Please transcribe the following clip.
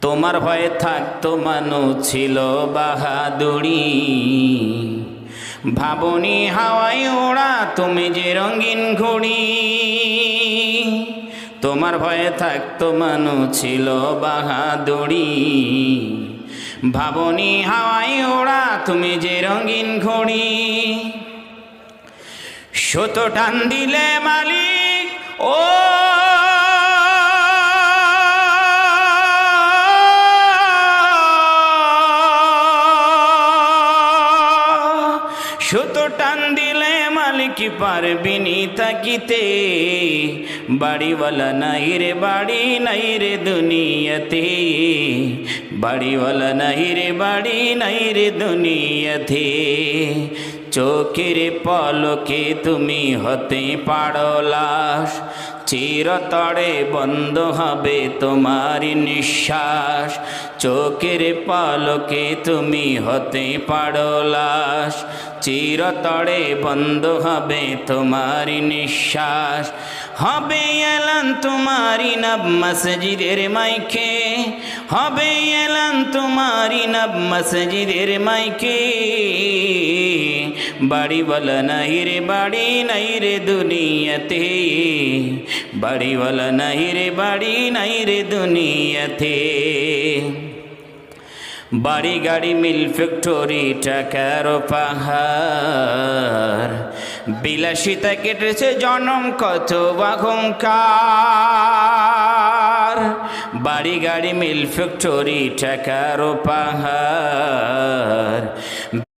তোমার ভয়ে থাকতো মানুষ ছিল বাহাদুরি। ভাবনি হাওয়ায় ওড়া তুমি যে রঙিন ঘুড়ি। তোমার ভয়ে থাকতো মানুষ ছিল বাহাদুরি। ভাবনি হাওয়ায় ওড়া তুমি যে রঙিন ঘুড়ি। সুতো টান দিলে মালিক ও সুতো টান দিলে মালিক পারবিনি তাকিতে। বাড়িওয়ালা নাই রে বাড়ি নাই রে দুনিয়াতে। বাড়িওয়ালা নাই রে বাড়ি নাই রে দুনিয়াতে। চোখের পলকে তুমি হতে পারো লাশ। চিরতরে বন্ধ হবে তোমার নিঃশ্বাস। চোখের পলকে তুমি হতে পারো লাশ। চিরতরে বন্ধ হবে তোমার নিঃশ্বাস। হবে এলান তোমারি নব মসজিদের মাইকে। হবে এলান তোমারি নব মসজিদের মাইকে। বাড়িওয়ালা নাই রে বাড়ি নাই রে দুনিয়াতে। বাড়িওয়ালা নাই রে বাড়ি নাই রে দুনিয়াতে। বাড়ি গাড়ি মিল ফ্যাক্টরি টাকার পাহাড়। বিলাসিতা কেটেছে জনম কত অহংকার। বাড়ি গাড়ি মিল ফ্যাক্টরি টাকার পাহাড়।